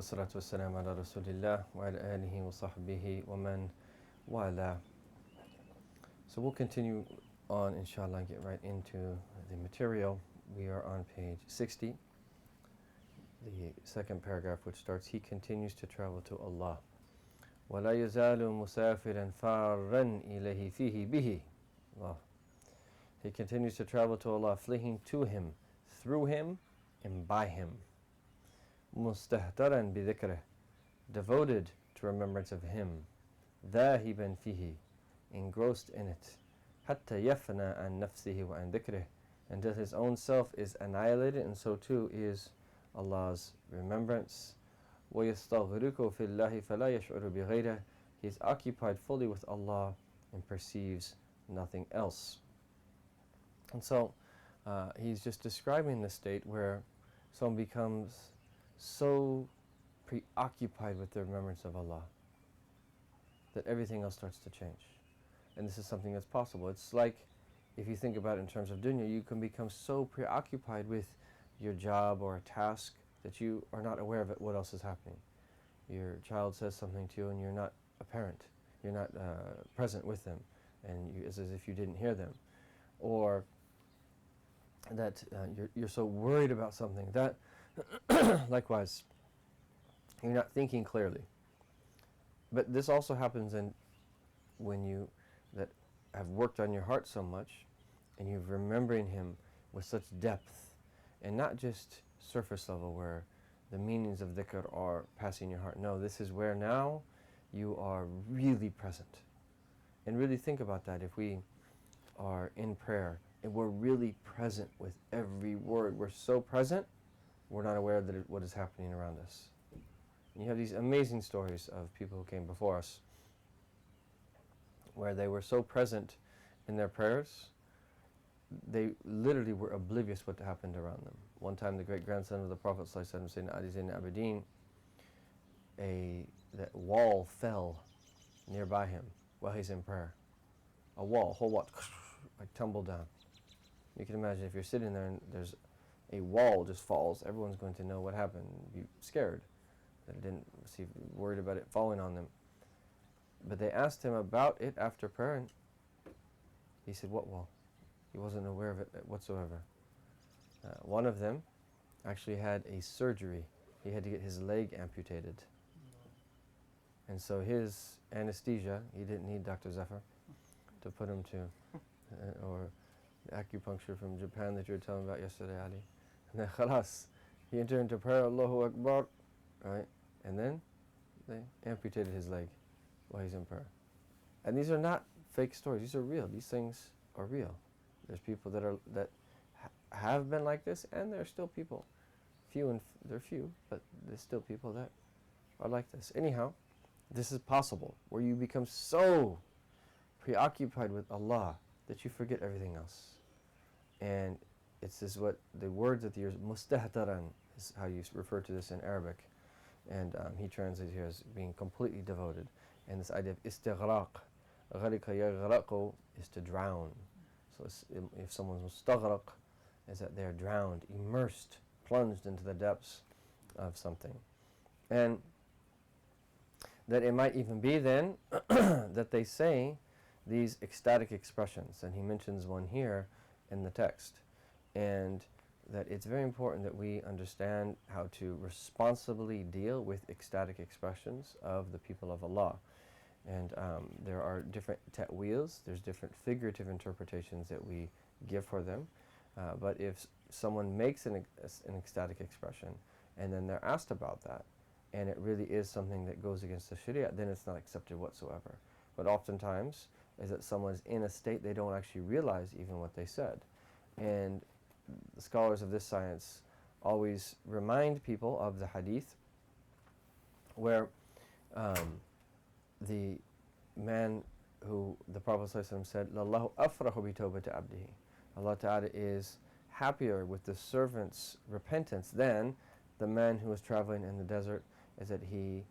Wassalatu wassalamu ala rasulillah wa ala alihi wa sahbihi wa man wala. So we'll continue on, inshallah, and get right into the material. We are on page 60, the second paragraph, which starts, he continues to travel to Allah. وَلَا يَزَالُ مُسَافِرًا فَارًّا إِلَيْهِ فِيهِ بِهِ. Allah. He continues to travel to Allah, fleeing to Him, through Him, and by Him. مُسْتَهْتَرًا بِذِكْرِهِ, devoted to remembrance of Him. ذَاهِبًا فِيهِ, engrossed in it. حَتَّى يَفْنَى عَنْ نَفْسِهِ وَعَنْ ذِكْرِهِ, until his own self is annihilated, and so too is Allah's remembrance. وَيَسْتَغْرِقُ فِي اللَّهِ فَلَا يَشْعُرُ بِغَيْرِهِ, he is occupied fully with Allah and perceives nothing else. And so he's just describing the state where someone becomes so preoccupied with the remembrance of Allah that everything else starts to change. And this is something that's possible. It's like, if you think about it in terms of dunya, you can become so preoccupied with your job or a task that you are not aware of it, what else is happening. Your child says something to you and you're not a parent. You're not present with them, and it's as if you didn't hear them. Or that you're so worried about something that, likewise, you're not thinking clearly. But this also happens when you that have worked on your heart so much, and you're remembering Him with such depth, and not just surface level where the meanings of dhikr are passing your heart. No, this is where now you are really present. And really think about that. If we are in prayer and we're really present with every word, we're so present, we're not aware of what is happening around us. And you have these amazing stories of people who came before us where they were so present in their prayers, they literally were oblivious what happened around them. One time, the great-grandson of the Prophet ﷺ, Sayyidina Ali Zayn Abidin, that wall fell nearby him while he's in prayer. A wall, whole wall, like tumbled down. You can imagine if you're sitting there and there's a wall just falls, everyone's going to know what happened, be scared that it didn't, worried about it falling on them. But they asked him about it after prayer, and he said, "What wall?" He wasn't aware of it whatsoever. One of them actually had a surgery. He had to get his leg amputated. And so his anesthesia, he didn't need Dr. Zephyr to put him to, or the acupuncture from Japan that you were telling about yesterday, Ali. And then khalas, he entered into prayer, Allahu Akbar, right? And then they amputated his leg while he's in prayer. And these are not fake stories, these are real. These things are real. There's people that have been like this, and there are still people. They're few, but there's still people that are like this. Anyhow, this is possible, where you become so preoccupied with Allah that you forget everything else. And it's this what the words that the mustahtaran is how you refer to this in Arabic. And he translates here as being completely devoted. And this idea of istighraq, gharika yaghraqu, is to drown. So if someone's mustaghraq, is that they're drowned, immersed, plunged into the depths of something. And that it might even be then that they say these ecstatic expressions, and he mentions one here in the text. And that it's very important that we understand how to responsibly deal with ecstatic expressions of the people of Allah. And there are different ta'weels, there's different figurative interpretations that we give for them. But if someone makes an ecstatic expression and then they're asked about that, and it really is something that goes against the Sharia, then it's not accepted whatsoever. But oftentimes, is that someone's in a state they don't actually realize even what they said. And the scholars of this science always remind people of the hadith where the man who the Prophet ﷺ said, "Lallahu afrahu bi tawbati abdihi." Allah Ta'ala is happier with the servant's repentance than the man who was traveling in the desert, is that he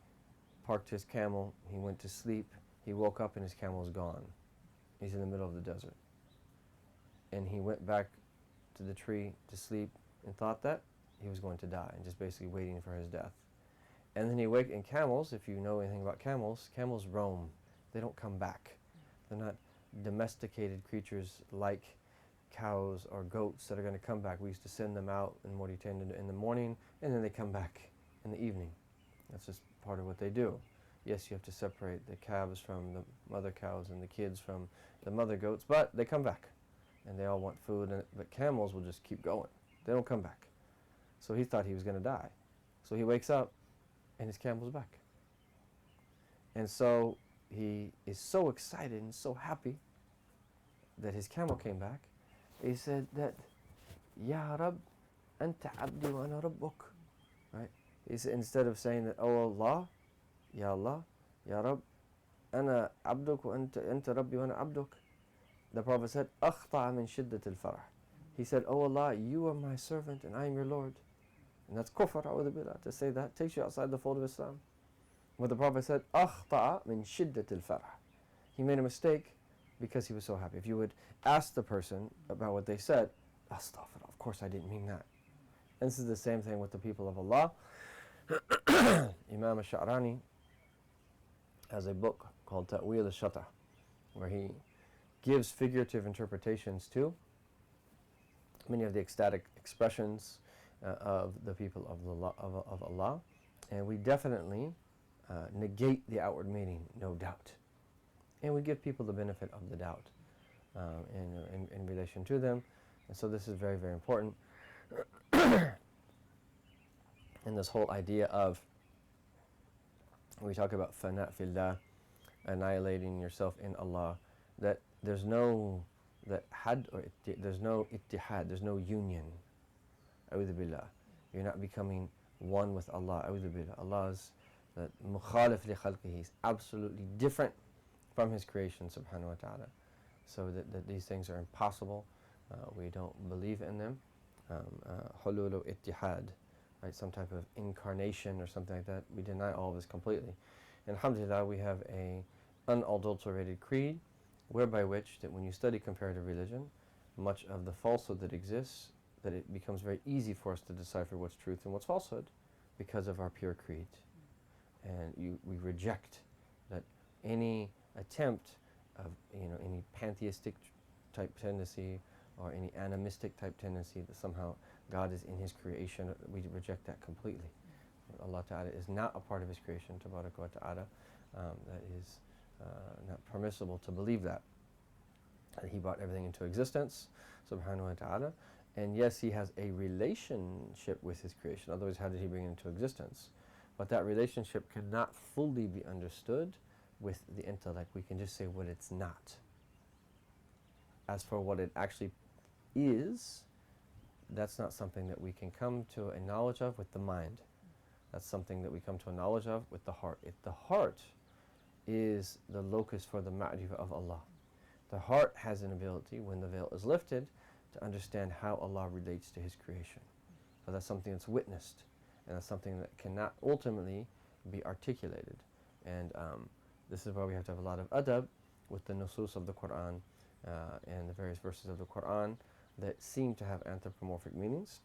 parked his camel, he went to sleep, he woke up and his camel is gone. He's in the middle of the desert. And he went back to the tree to sleep and thought that he was going to die, and just basically waiting for his death. And then in camels, if you know anything about camels, camels roam. They don't come back. They're not domesticated creatures like cows or goats that are going to come back. We used to send them out in the morning, and then they come back in the evening. That's just part of what they do. Yes, you have to separate the calves from the mother cows and the kids from the mother goats, but they come back, and they all want food. But camels will just keep going. They don't come back. So he thought he was going to die. So he wakes up, and his camel's back. And so he is so excited and so happy that his camel came back. He said that, Ya Rab, anta abdi wa ana rabbuk. Right? He said, instead of saying that, Oh Allah, Ya Rab, ana abduk wa anta rabbi wa ana abduk. The Prophet said, Akhta'a min shiddat al-farah. He said, Oh Allah, you are my servant and I am your Lord. And that's kufr, a'udhu billah. To say that takes you outside the fold of Islam. But the Prophet said, Akhta'a min shiddat al-farah. He made a mistake because he was so happy. If you would ask the person about what they said, Astaghfirullah, of course I didn't mean that. And this is the same thing with the people of Allah. Imam al-Sha'rani has a book called Ta'wil al-Shata, where he gives figurative interpretations to many of the ecstatic expressions of the people of Allah. And we definitely negate the outward meaning, no doubt. And we give people the benefit of the doubt in relation to them. And so this is very, very important. And this whole idea of, we talk about fana fillah, annihilating yourself in Allah, that there's no there's no ittihad, there's no union. A'udhu billah. You're not becoming one with Allah. A'udhu billah. Allah is mukhalif li khalqihi. He's absolutely different from His creation, subhanahu wa ta'ala. So that these things are impossible. We don't believe in them. Hululu ittihad, right? Some type of incarnation or something like that. We deny all of this completely. And alhamdulillah, we have a unadulterated creed, whereby which that when you study comparative religion, much of the falsehood that exists, that it becomes very easy for us to decipher what's truth and what's falsehood because of our pure creed. And we reject that any attempt of any pantheistic type tendency or any animistic type tendency that somehow God is in His creation. We reject that completely. Allah Ta'ala is not a part of His creation, Tabaraka wa Ta'ala. That is not permissible to believe that. He brought everything into existence, Subhanahu wa Ta'ala. And yes, He has a relationship with His creation. Otherwise, how did He bring it into existence? But that relationship cannot fully be understood with the intellect. We can just say what it's not. As for what it actually is, that's not something that we can come to a knowledge of with the mind. That's something that we come to a knowledge of with the heart. If the heart is the locus for the ma'rifah of Allah. The heart has an ability, when the veil is lifted, to understand how Allah relates to His creation. So that's something that's witnessed, and that's something that cannot ultimately be articulated. And this is why we have to have a lot of adab with the nusus of the Quran and the various verses of the Quran that seem to have anthropomorphic meanings,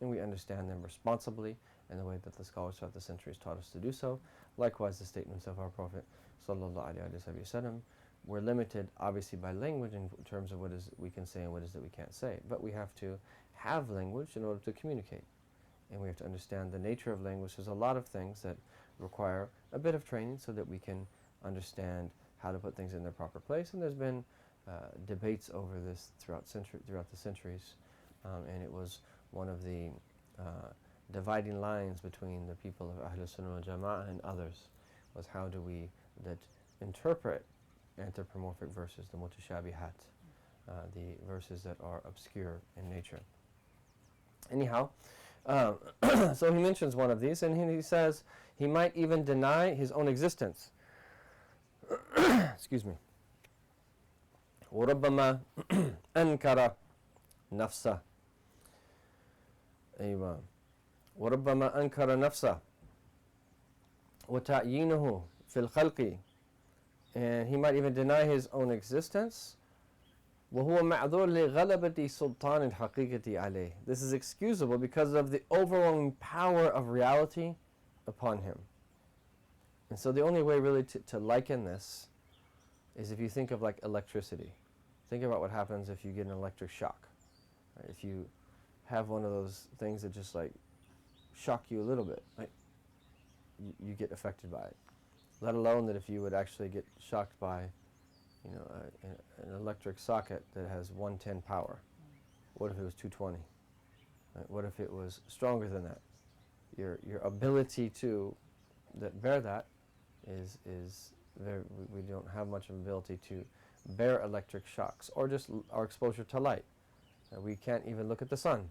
and we understand them responsibly in the way that the scholars throughout the centuries taught us to do so. Likewise, the statements of our Prophet sallallahu alaihi wasallam. We're limited, obviously, by language in terms of what is we can say and what is that we can't say. But we have to have language in order to communicate, and we have to understand the nature of language. There's a lot of things that require a bit of training so that we can understand how to put things in their proper place. And there's been debates over this throughout the centuries, and it was one of the dividing lines between the people of Ahlus Sunnah wal Jama'ah and others, was how do we interpret anthropomorphic verses, the mutashabihat, the verses that are obscure in nature. Anyhow, so he mentions one of these, and he says he might even deny his own existence. Excuse me. وَرَبَّمَا أَنْكَرَ نَفْسَهُ. أيوة. وَرَبَّمَا أَنْكَرَ نَفْسَهُ وَتَعْيِينُهُ فِي الْخَلْقِ. And he might even deny his own existence. وَهُوَ مَعْذُورٌ لِغَلَبَةِ سُلْطَانِ الْحَقِيقَةِ عَلَيْهِ. This is excusable because of the overwhelming power of reality upon him. And so the only way really to liken this is if you think of like electricity. Think about what happens if you get an electric shock. Right? If you have one of those things that just like shock you a little bit, right? You get affected by it. Let alone that if you would actually get shocked by, an electric socket that has 110 power. What if it was 220? Right? What if it was stronger than that? Your ability to bear that is very, we don't have much of an ability to bear electric shocks or just our exposure to light. We can't even look at the sun.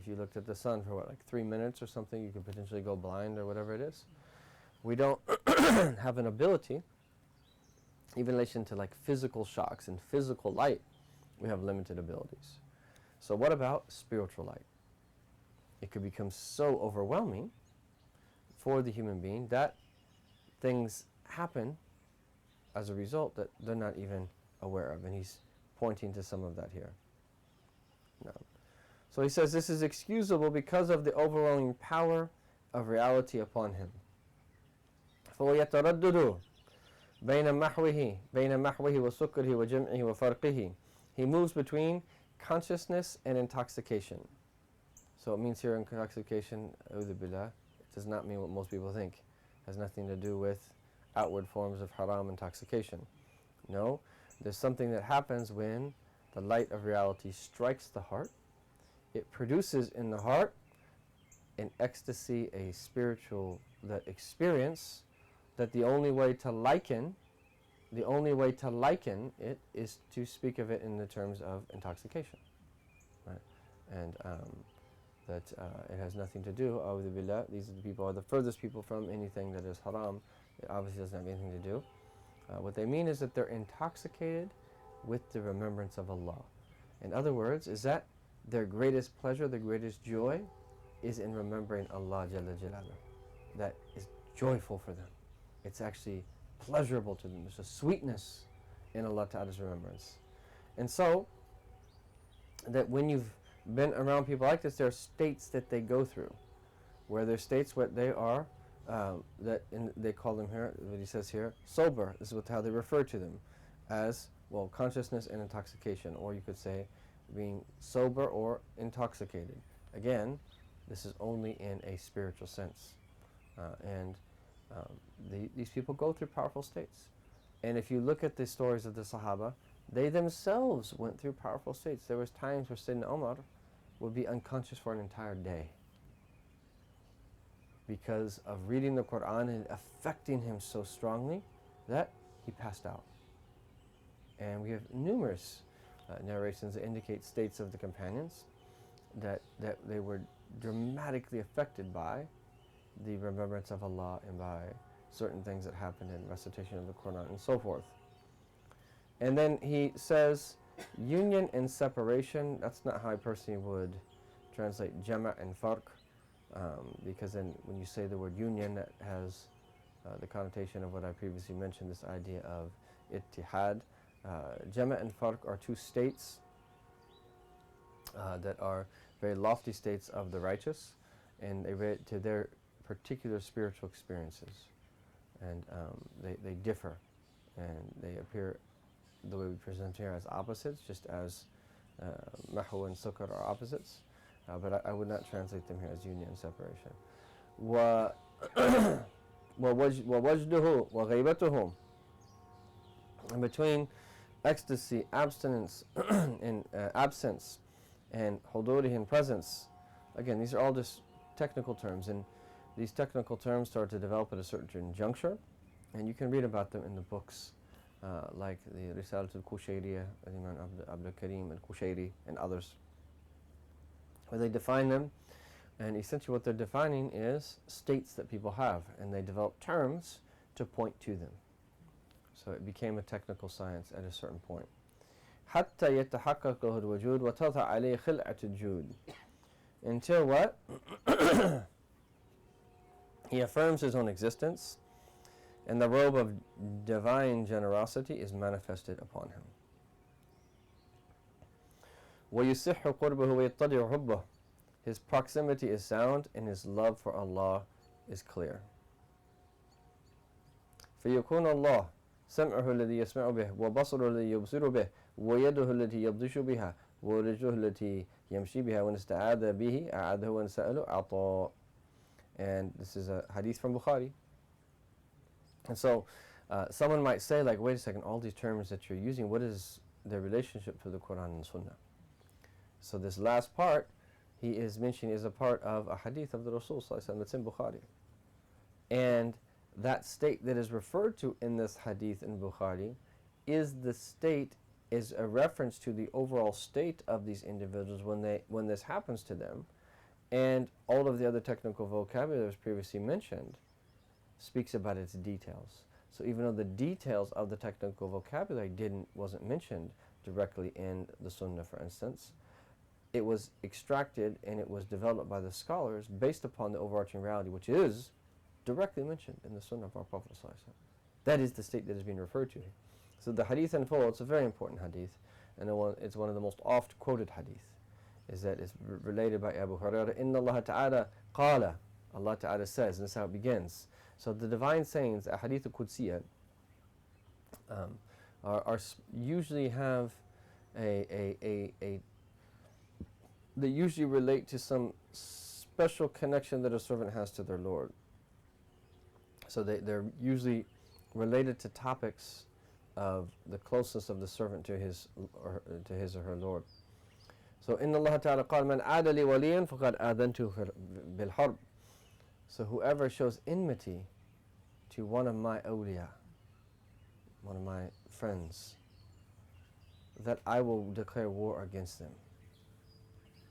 If you looked at the sun for like 3 minutes or something, you could potentially go blind or whatever it is. We don't have an ability, even in relation to like physical shocks and physical light, we have limited abilities. So what about spiritual light? It could become so overwhelming for the human being that things happen as a result that they're not even aware of. And he's pointing to some of that here. No. So he says this is excusable because of the overwhelming power of reality upon him. فَوَيَتَرَدُّدُ بَيْنَ مَحْوِهِ وَسُكْرِهِ وَجَمْعِهِ وَفَرْقِهِ. He moves between consciousness and intoxication. So it means here intoxication, أعوذ بالله, it does not mean what most people think. It has nothing to do with outward forms of haram intoxication. No, there's something that happens when the light of reality strikes the heart. It produces in the heart an ecstasy, a spiritual that experience that the only way to liken it is to speak of it in the terms of intoxication. Right? And that it has nothing to do, a'udhu billah, these are the people are the furthest people from anything that is haram. It obviously doesn't have anything to do. What they mean is that they're intoxicated with the remembrance of Allah. In other words, is that their greatest pleasure, their greatest joy is in remembering Allah Jalla Jalaluh. That is joyful for them. It's actually pleasurable to them. There's a sweetness in Allah Ta'ala's remembrance. And so, that when you've been around people like this, there are states that they go through, where there's states where they are, they call them here, what he says here, sober. This is how they refer to them, as, well, consciousness and intoxication, or you could say being sober or intoxicated. Again, this is only in a spiritual sense. These people go through powerful states. And if you look at the stories of the Sahaba, they themselves went through powerful states. There was times where Sayyidina Umar would be unconscious for an entire day because of reading the Quran and affecting him so strongly that he passed out. And we have numerous narrations that indicate states of the companions that they were dramatically affected by the remembrance of Allah and by certain things that happened in recitation of the Quran and so forth. And then he says union and separation. That's not how I personally would translate jama' and farq, because then when you say the word union, that has the connotation of what I previously mentioned, this idea of ittihad. Jama' and farq are two states that are very lofty states of the righteous, and they relate to their particular spiritual experiences, and they differ, and they appear the way we present here as opposites, just as mahu and sukar are opposites, but I would not translate them here as union and separation. وَوَجْدُهُ وَغَيْبَتُهُ. And between ecstasy, abstinence, and absence, and hudurihi, presence, again, these are all just technical terms, and these technical terms start to develop at a certain juncture, and you can read about them in the books like the Risalat al-Kushayriyah, Iman Abd al-Kushayri, and others, where they define them, and essentially what they're defining is states that people have, and they develop terms to point to them. So it became a technical science at a certain point. حَتَّى يَتَحَقَّقَهُ الْوُجُودُ وَتَظْهَرَ عَلَيْهِ خِلْعَةُ الْجُودِ. Until what? He affirms his own existence, and the robe of divine generosity is manifested upon him. وَيُصِحُّ قُرْبُهُ وَيَتَّضِعُ حُبُّهُ. His proximity is sound, and his love for Allah is clear. فيكون الله سمعه الذي يسمع به وبصره الذي يبصر به ويده التي يبطش بها ورجله التي يمشي بها وإن استعاذ به أعاذه وإن سأله أعطاه. And this is a hadith from Bukhari. And so someone might say, like, wait a second, all these terms that you're using, what is their relationship to the Quran and Sunnah? So this last part he is mentioning is a part of a hadith of the Rasul that's in Bukhari. And that state that is referred to in this hadith in Bukhari is a reference to the overall state of these individuals when this happens to them. And all of the other technical vocabulary that was previously mentioned speaks about its details. So even though the details of the technical vocabulary wasn't mentioned directly in the Sunnah, for instance, it was extracted and it was developed by the scholars based upon the overarching reality, which is directly mentioned in the Sunnah of our Prophet ﷺ. That is the state that is being referred to. So the hadith in full, it's a very important hadith, and it's one of the most oft quoted hadith, is that it's related by Abu Hurairah. Inna Allah Ta'ala qala, Allah Ta'ala says, and that's how it begins. So the divine sayings, a Hadith Qudsi, usually have they usually relate to some special connection that a servant has to their Lord. So they're usually related to topics of the closeness of the servant to his or her Lord. So Inna Allah Ta'ala qala man aada li waliyan faqad aadhantu bil harb. So whoever shows enmity to one of my awliya, one of my friends, that I will declare war against them.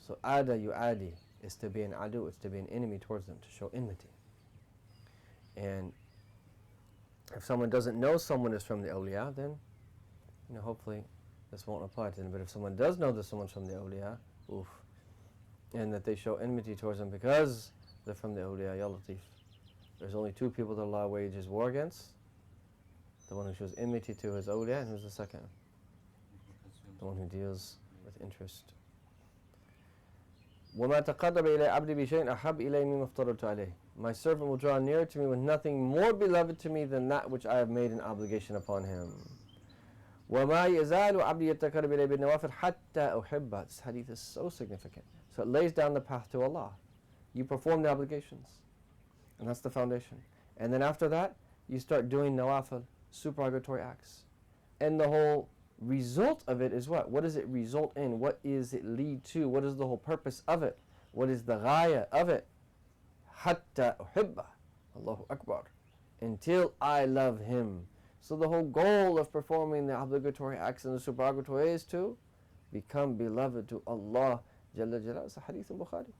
So ada yu'adi is to be an adu, it's to be an enemy towards them, to show enmity. And if someone doesn't know someone is from the awliya, then hopefully this won't apply to them. But if someone does know that someone's from the awliya, and that they show enmity towards them because they're from the awliya, ya Latif. There's only two people that Allah wages war against. The one who shows enmity to his awliya, and who's the second? The one who deals with interest. وَمَا تَقَرَّبَ إِلَيْ عَبْدِي بِشَيْءٍ أَحَبَّ إِلَيْهِ مِمَّا افْتَرَضْتُ عَلَيْهِ. My servant will draw near to me with nothing more beloved to me than that which I have made an obligation upon him. وَمَا يَزَالُ عَبْدِي يَتَّقَرَّبُ إِلَيْهِ بِالنَّوَافِلِ حَتَّى أُحِبَّهُ. This hadith is so significant. So it lays down the path to Allah. You perform the obligations, and that's the foundation. And then after that, you start doing nawafil, supererogatory acts. And the whole result of it is what? What does it result in? What is it lead to? What is the whole purpose of it? What is the ghaya of it? Hatta uhibba. Allahu Akbar. Until I love him. So the whole goal of performing the obligatory acts and the supererogatory is to become beloved to Allah Jalla Jalal. It's a hadith in Bukhari.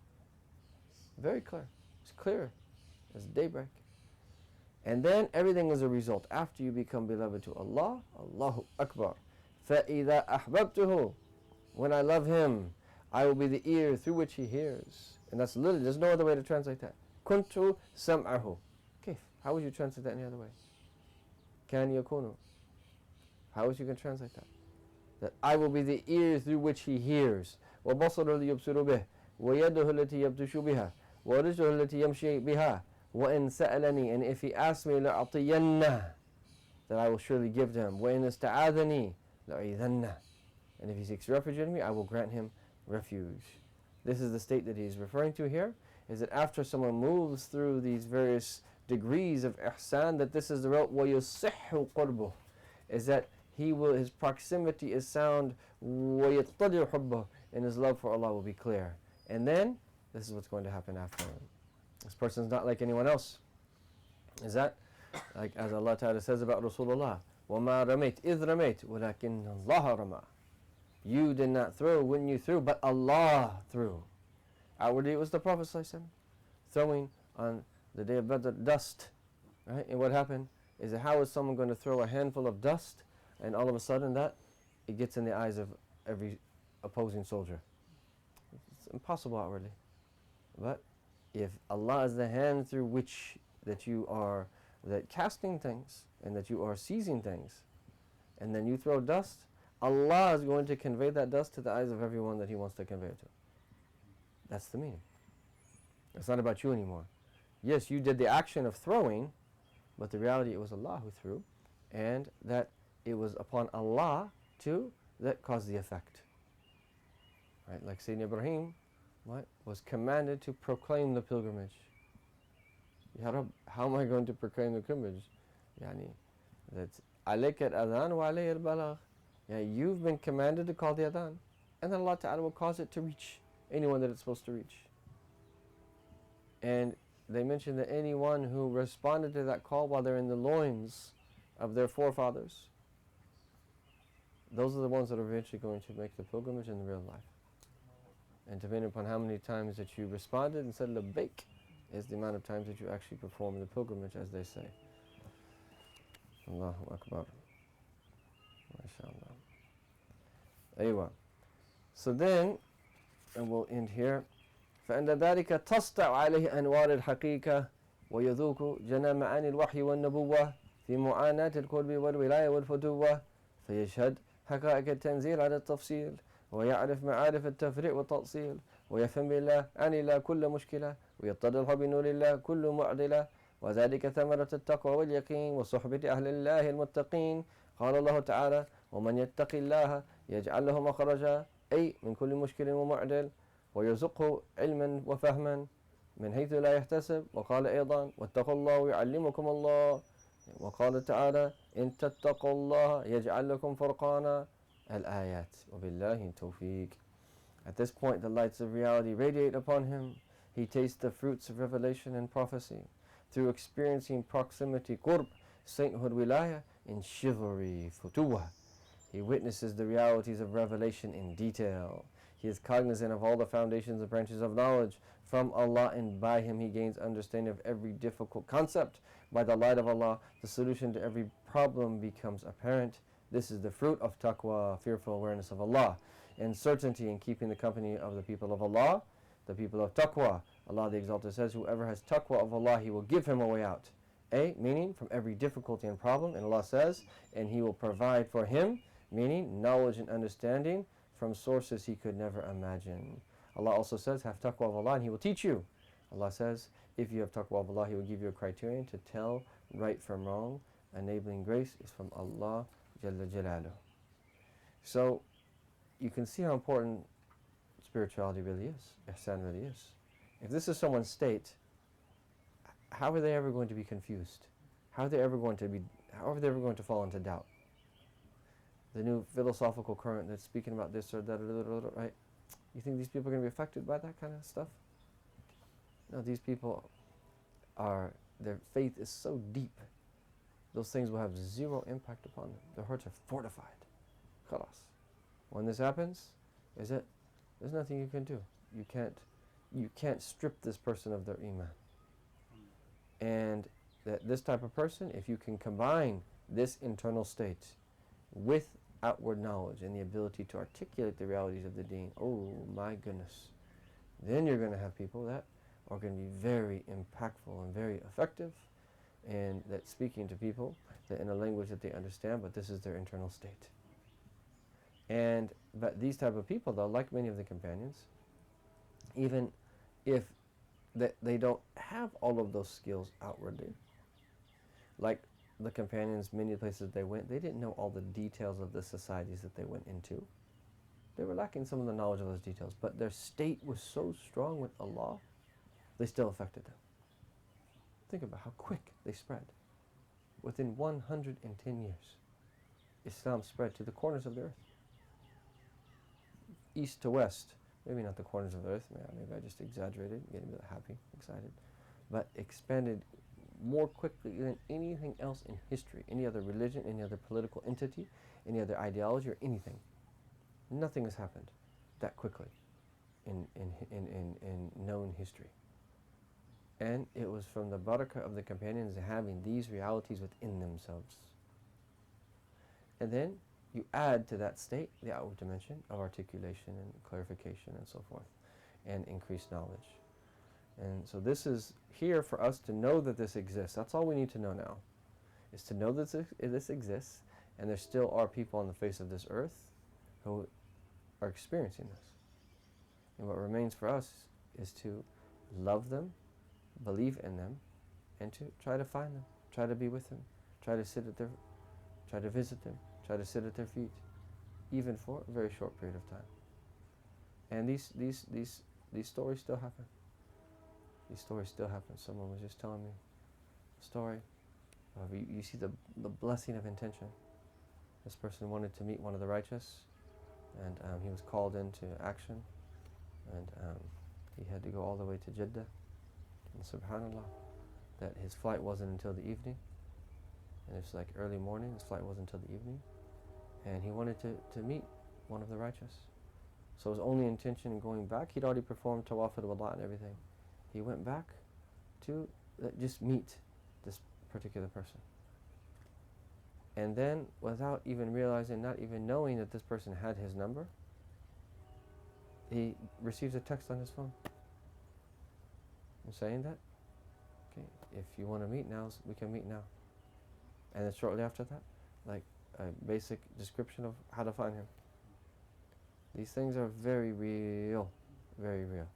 Very clear. It's clear as daybreak. And then everything is a result. After you become beloved to Allah, Allahu Akbar. فَإِذَا أَحْبَبْتُهُ. When I love him, I will be the ear through which he hears. And that's literally, there's no other way to translate that. كُنْتُ سَمْعَهُ. كيف? How would you translate that any other way? كَانْ يَكُونُ. How would you can translate that? That I will be the ear through which he hears. وَبَصَرُ الَّذِي يُبْصِرُ بِهِ وَيَدُهُ الَّتِي يَبْطِشُ بِهَا وَرِجْلُهُ الَّتِي يَمْشِي بِهَا وَإِنْ سَأَلَنِي. And if he asks me, لَأَعْطِيَنَّهُ. That I will surely give to him. وَإِنْ اسْتَعَاذَنِي لَأُعِيذَنَّهُ. And if he seeks refuge in me, I will grant him refuge. This is the state that he's referring to here, is that after someone moves through these various degrees of ihsan, that this is the road, وَيُصِحُّ قُرْبُهُ, is that his proximity is sound, وَيَتَّضِعُ حُبُّهُ, and his love for Allah will be clear. And then, this is what's going to happen after. This person's not like anyone else. Is that, like as Allah Ta'ala says about Rasulullah, وَمَا رَمَيْتْ إِذْ رَمَيْتْ وَلَكِنَّ اللَّهَ رَمَى. You did not throw when you threw, but Allah threw. Outwardly it was the Prophet ﷺ throwing on the day of Badr dust. Right? And what happened is that how is someone going to throw a handful of dust and all of a sudden that it gets in the eyes of every opposing soldier? It's impossible outwardly. But if Allah is the hand through which that you are casting things and that you are seizing things, and then you throw dust, Allah is going to convey that dust to the eyes of everyone that He wants to convey it to. That's the meaning. It's not about you anymore. Yes, you did the action of throwing, but the reality it was Allah who threw, and that it was upon Allah too that caused the effect. Right? Like Sayyidina Ibrahim, what, was commanded to proclaim the pilgrimage. Ya Rab, how am I going to proclaim the pilgrimage? Yani, that's alayka al-adhan wa alayya al-balagh. Yeah, you've been commanded to call the adhan, and then Allah Ta'ala will cause it to reach anyone that it's supposed to reach. And they mentioned that anyone who responded to that call while they're in the loins of their forefathers, those are the ones that are eventually going to make the pilgrimage in the real life. And depending upon how many times that you responded and said labbaik is the amount of times that you actually perform the pilgrimage, as they say. Allahu Akbar. MashaAllah. Aywa. So then, and we'll end here. فإن ذلك تسطع عليه أنوار الحقيقة ويذوق جنى معاني الوحي والنبوة في معاناة القرب والولاية والفتوة فيشهد حقائق التنزيل على التفصيل ويعرف معارف التفريع والتأصيل ويفهم بالله عن الله كل مشكلة ويتضح بنور الله كل معضلة وذلك ثمرة التقوى واليقين وصحبة أهل الله المتقين. قال الله تعالى ومن يتق الله يجعل له مخرجا أي من كل مشكل ومعدل ويرزقه علما وفهما من حيث لا يحتسب. وقال أيضا واتقوا الله ويعلمكم الله. وقال تعالى إن تتقوا الله يجعل لكم فرقانا. Al-Ayat. وبالله التوفيق. At this point the lights of reality radiate upon him. He tastes the fruits of revelation and prophecy through experiencing proximity, qurb, sainthood, wilaya, in chivalry, futuwa. He witnesses the realities of revelation in detail. He is cognizant of all the foundations and branches of knowledge from Allah, and by him he gains understanding of every difficult concept. By the light of Allah, the solution to every problem becomes apparent. This is the fruit of taqwa, fearful awareness of Allah, and certainty in keeping the company of the people of Allah, the people of taqwa. Allah the Exalted says, whoever has taqwa of Allah, He will give him a way out. Meaning from every difficulty and problem. And Allah says, and He will provide for him, meaning knowledge and understanding from sources he could never imagine. Allah also says, have taqwa of Allah and He will teach you. Allah says, if you have taqwa of Allah, He will give you a criterion to tell right from wrong. Enabling grace is from Allah Jalla Jalaluh. So you can see how important spirituality really is, ihsan really is. If this is someone's state, how are they ever going to be confused? How are they ever going to fall into doubt? The new philosophical current that's speaking about this or that, right? You think these people are going to be affected by that kind of stuff? No, these people their faith is so deep, those things will have zero impact upon them. Their hearts are fortified. Khalas. When this happens, there's nothing you can do. You can't strip this person of their iman. And that this type of person, if you can combine this internal state with outward knowledge and the ability to articulate the realities of the deen, oh my goodness, then you're going to have people that are going to be very impactful and very effective, and that speaking to people that in a language that they understand, but this is their internal state. But these type of people, though, like many of the companions, even if they don't have all of those skills outwardly, like the companions, many places they went, they didn't know all the details of the societies that they went into. They were lacking some of the knowledge of those details, but their state was so strong with Allah, they still affected them. Think about how quick they spread. Within 110 years, Islam spread to the corners of the earth. East to west, maybe not the corners of the earth, maybe I just exaggerated, getting a bit happy, excited, but expanded more quickly than anything else in history, any other religion, any other political entity, any other ideology or anything. Nothing has happened that quickly in known history. And it was from the barakah of the companions having these realities within themselves. And then you add to that state the outward dimension of articulation and clarification and so forth, and increased knowledge. And so this is here for us to know that this exists. That's all we need to know now, is to know that this exists, and there still are people on the face of this earth who are experiencing this. And what remains for us is to love them, believe in them, and to try to find them, try to be with them, try to visit them, try to sit at their feet, even for a very short period of time. And these stories still happen. These stories still happen. Someone was just telling me a story of, you see the blessing of intention. This person wanted to meet one of the righteous, and he was called into action, and he had to go all the way to Jeddah. And subhanAllah, that his flight wasn't until the evening, and it's like early morning, his flight wasn't until the evening, and he wanted to meet one of the righteous. So his only intention in going back, he'd already performed tawaf al-wada and everything. He went back to just meet this particular person. And then, without even realizing, not even knowing that this person had his number, he receives a text on his phone. I'm saying that, okay, if you want to meet now, we can meet now. And then shortly after that, like a basic description of how to find him. These things are very real, very real,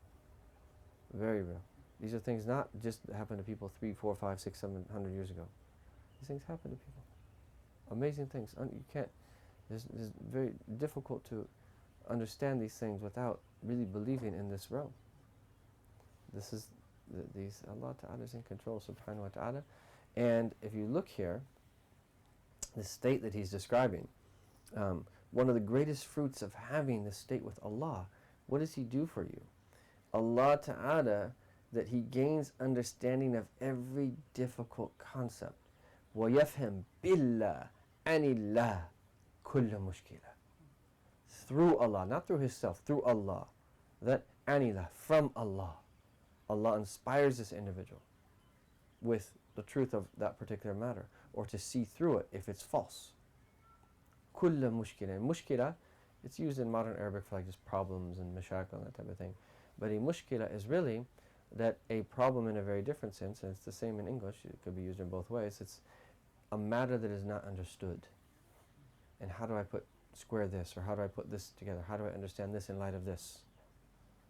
very real. These are things not just that happen to people 3, 4, 5, 6, 700 years ago. These things happen to people. Amazing things. You can't. It's very difficult to understand these things without really believing in this realm. This is Allah Ta'ala is in control, subhanahu wa ta'ala. And if you look here, the state that he's describing, one of the greatest fruits of having this state with Allah, what does he do for you? Allah Ta'ala, that he gains understanding of every difficult concept. وَيَفْهَمْ بِاللَّهِ عَنِ اللَّهِ كُلَّ مُشْكِلَةٍ. Through Allah, not through himself, through Allah. That anillah, from Allah. Allah inspires this individual with the truth of that particular matter, or to see through it if it's false. كُلَّ مُشْكِلَةٍ. Mushkila, it's used in modern Arabic for like just problems and mashakil and that type of thing. But a mushkila is really that a problem in a very different sense, and it's the same in English, it could be used in both ways. It's a matter that is not understood. And how do I square this, or how do I put this together? How do I understand this in light of this?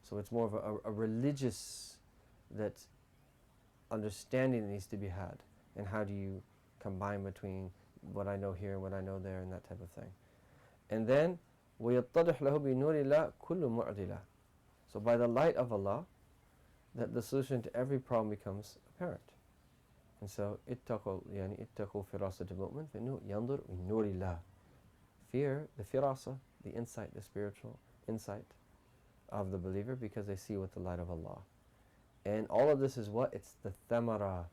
So it's more of a religious that understanding needs to be had. And how do you combine between what I know here and what I know there and that type of thing. And then وَيَتَّضِحْ لَهُ بِنُورِ اللَّهِ كُلُّ مُعْدِلَةٍ. So by the light of Allah, that the solution to every problem becomes apparent. And so اتقوا فراسة المؤمن فإنه ينظر من نور الله. Fear the firasa, the insight, the spiritual insight of the believer, because they see with the light of Allah. And all of this is what? It's the thamara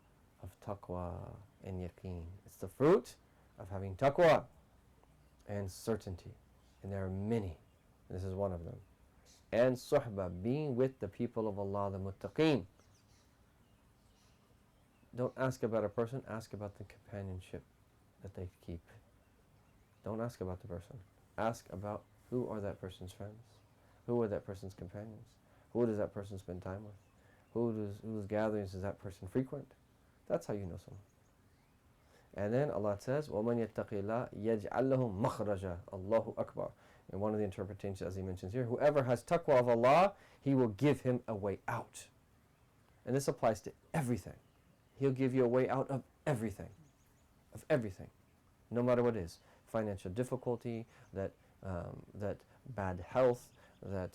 of taqwa and yaqeen. It's the fruit of having taqwa and certainty. And there are many. This is one of them. And suhbah, being with the people of Allah, the muttaqeen. Don't ask about a person, ask about the companionship that they keep. Don't ask about the person. Ask about who are that person's friends, who are that person's companions, who does that person spend time with, whose gatherings does that person frequent. That's how you know someone. And then Allah says, وَمَنْ يَتَّقِ اللَّهِ يَجْعَلْ لَهُ مَخْرَجًا. Allahu Akbar. And one of the interpretations, as he mentions here, whoever has taqwa of Allah, he will give him a way out. And this applies to everything. He'll give you a way out of everything. Of everything. No matter what it is. Financial difficulty, that bad health, that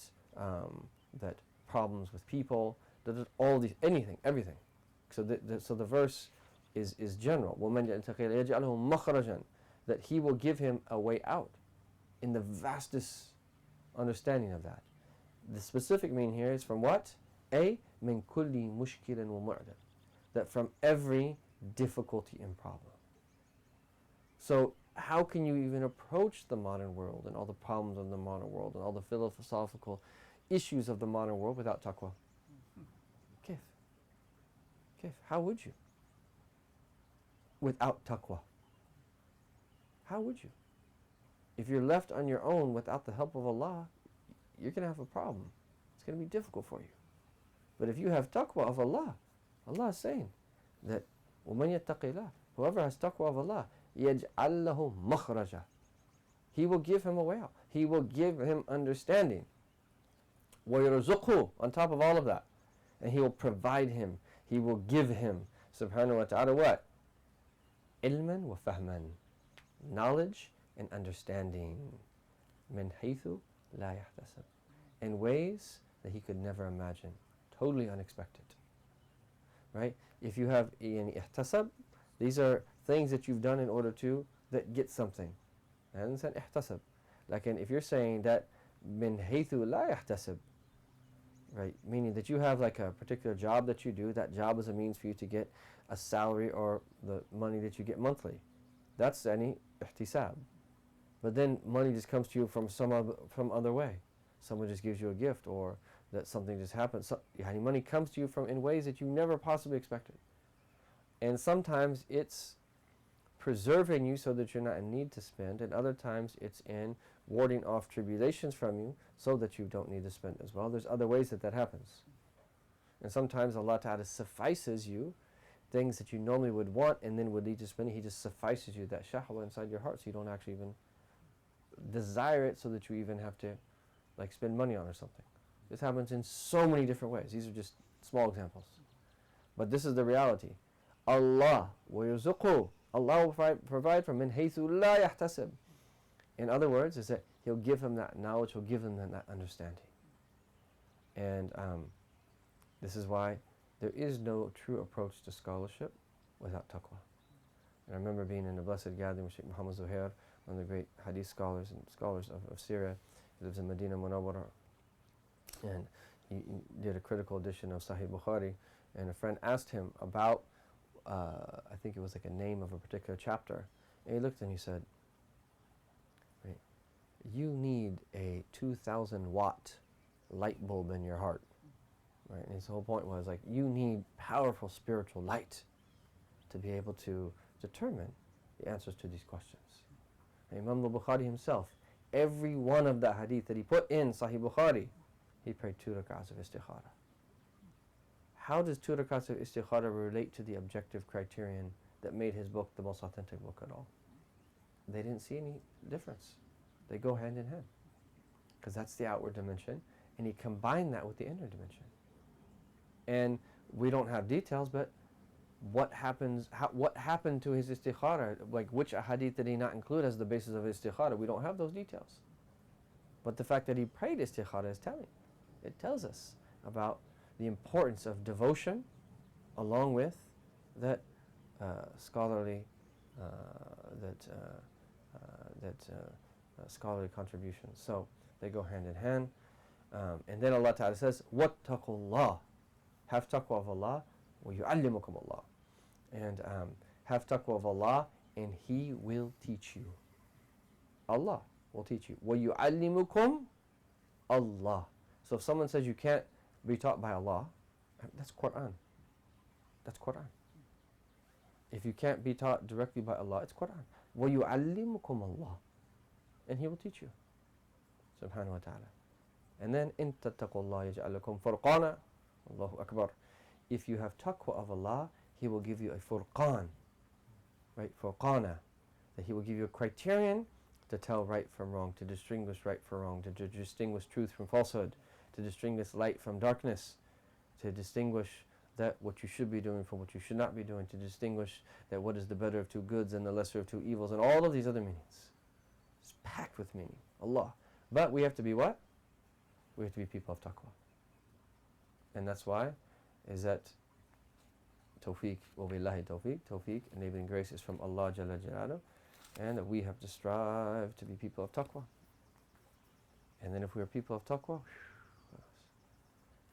problems with people, that all these, anything, everything. So the verse is general. وَمَنْ يَتَّقِ اللَّهَ يَجْعَلْ لَهُ مَخْرَجًا. That he will give him a way out. In the vastest understanding of that. The specific meaning here is from what? A, min kulli mushkilin wa mu'dal. That from every difficulty and problem. So how can you even approach the modern world and all the problems of the modern world and all the philosophical issues of the modern world without taqwa? Kif? How would you? Without taqwa. How would you? If you're left on your own without the help of Allah, you're going to have a problem. It's going to be difficult for you. But if you have taqwa of Allah, Allah is saying that وَمَنْ يَتَّقِ اللَّهِ, whoever has taqwa of Allah, يَجْعَلْ لَهُ مَخْرَجًا. He will give him a way out. He will give him understanding. وَيَرْزُقْهُ, on top of all of that. And he will provide him. He will give him, subhanahu wa ta'ala, what? ilman wa fahman, knowledge and understanding, min haythu la yahtasab, in ways that he could never imagine, totally unexpected. Right? If you have ihtasab, these are things that you've done in order to that get something. And it's an ihtasab. Like if you're saying that min haythu la yahtasab, right, meaning that you have like a particular job that you do, that job is a means for you to get a salary or the money that you get monthly. That's any ihtisab. But then money just comes to you from from other way. Someone just gives you a gift, or that something just happens. So, money comes to you from in ways that you never possibly expected. And sometimes it's preserving you so that you're not in need to spend, and other times it's in warding off tribulations from you so that you don't need to spend as well. There's other ways that that happens. And sometimes Allah Ta'ala suffices you things that you normally would want and then would lead to spending. He just suffices you that shahwa inside your heart so you don't actually even desire it, so that you even have to like spend money on or something. This happens in so many different ways. These are just small examples. But this is the reality. Allah wa yuzuqu, Allah will provide from min haythu la yahtasib. In other words, is that He'll give him that knowledge, He'll give him that understanding. And this is why there is no true approach to scholarship without taqwa. And I remember being in a blessed gathering with Shaykh Muhammad Zuhair, one of the great hadith scholars and scholars of Syria. He lives in Medina Munawwara. And he did a critical edition of Sahih Bukhari. And a friend asked him about, I think it was like a name of a particular chapter. And he looked and he said, right, you need a 2,000 watt light bulb in your heart. Right? And his whole point was like, you need powerful spiritual light to be able to determine the answers to these questions. And Imam al-Bukhari himself, every one of the hadith that he put in Sahih Bukhari, he prayed 2 rak'ahs of istikhara. How does 2 rak'ahs of istikhara relate to the objective criterion that made his book the most authentic book at all? They didn't see any difference. They go hand in hand. Because that's the outward dimension, and he combined that with the inner dimension. And we don't have details, but what happened to his istikhara? Like which hadith did he not include as the basis of his istikhara? We don't have those details. But the fact that he prayed istikhara is telling. It tells us about the importance of devotion, along with that scholarly scholarly contribution. So they go hand in hand. And then Allah Ta'ala says, "Wattaqullah." Have taqwa of Allah, وَيُعَلِّمُكُمُ اللَّهُ. And have taqwa of Allah, and He will teach you. Allah will teach you. وَيُعَلِّمُكُمْ Allah. So if someone says you can't be taught by Allah, that's Quran. That's Quran. If you can't be taught directly by Allah, it's Quran. وَيُعَلِّمُكُمُ اللَّهُ. And He will teach you. Subhanahu wa ta'ala. And then, إِن تَتَّقُوا اللَّهَ يَجْعَلْ لَكُمْ فُرْقَانًا. Allahu Akbar. If you have taqwa of Allah, He will give you a furqan, right? Furqana. That He will give you a criterion to tell right from wrong, to distinguish right from wrong, to distinguish truth from falsehood, to distinguish light from darkness, to distinguish that what you should be doing from what you should not be doing, to distinguish that what is the better of two goods and the lesser of two evils, and all of these other meanings. It's packed with meaning. Allah. But we have to be what? We have to be people of taqwa. And that's why is that tawfiq, wa billahi tawfiq, enabling grace is from Allah Jalla Jalaluhu, and that we have to strive to be people of taqwa. And then if we are people of taqwa,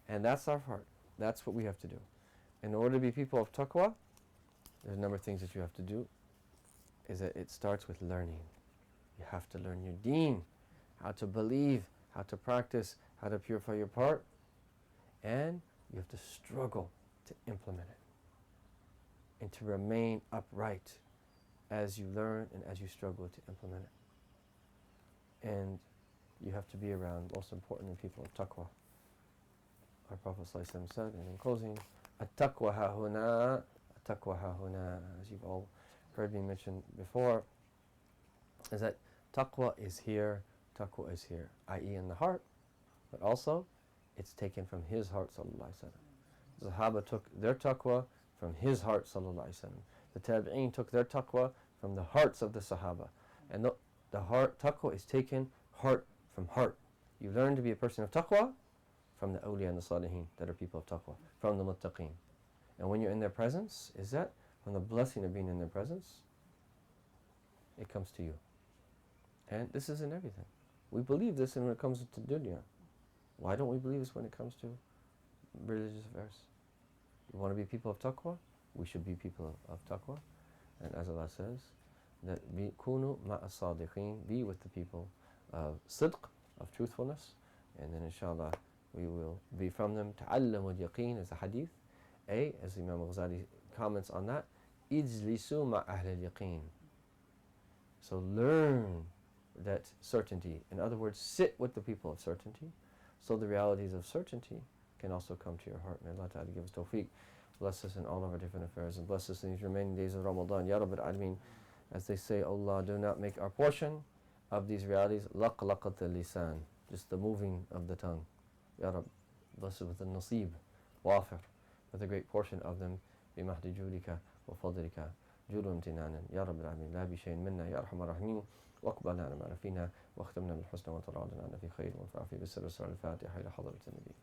and that's our part. That's what we have to do. In order to be people of taqwa, there's a number of things that you have to do. Is that it starts with learning. You have to learn your deen, how to believe, how to practice, how to purify your part. And you have to struggle to implement it and to remain upright as you learn and as you struggle to implement it. And you have to be around, most importantly, people of taqwa. Our Prophet ﷺ said, and in closing, at-taqwa ha-huna, at-taqwa ha-huna, as you've all heard me mention before, is that taqwa is here, i.e. in the heart, but also it's taken from his heart, sallallahu alaihi wasallam. The Sahaba took their taqwa from his heart, sallallahu alaihi wasallam. The tabi'een took their taqwa from the hearts of the Sahaba. And the heart, taqwa is taken heart from heart. You learn to be a person of taqwa from the awliya and the salihin that are people of taqwa, from the muttaqeen. And when you're in their presence, is that from the blessing of being in their presence, it comes to you. And this is in everything. We believe this when it comes to dunya. Why don't we believe this when it comes to religious affairs? You want to be people of taqwa? We should be people of taqwa. And as Allah says, that be kunu ma'a sadiqeen, be with the people of sidq, of truthfulness, and then inshallah we will be from them. Ta'allamu al-yaqeen is a hadith. As Imam al-Ghazali comments on that, ijlisu ma'a ahl al-yaqeen. So learn that certainty. In other words, sit with the people of certainty, so the realities of certainty can also come to your heart. May Allah Ta'ala give us tawfiq. Bless us in all of our different affairs, and bless us in these remaining days of Ramadan. Ya Rabbil Alameen. As they say, Allah, do not make our portion of these realities laqlaqat al-lisan, just the moving of the tongue. Ya Rab, bless us with the nasib, wafir, with a great portion of them. بمحض جودك وفضلك جود امتنانا يا رب العالمين لا بشيء منا يا أرحم الراحمين واقبل لنا ما فينا واختمنا بالحسنى وتراضنا عنا في خير وانفع في بالسر والسر الفاتحة إلى حضرة النبي.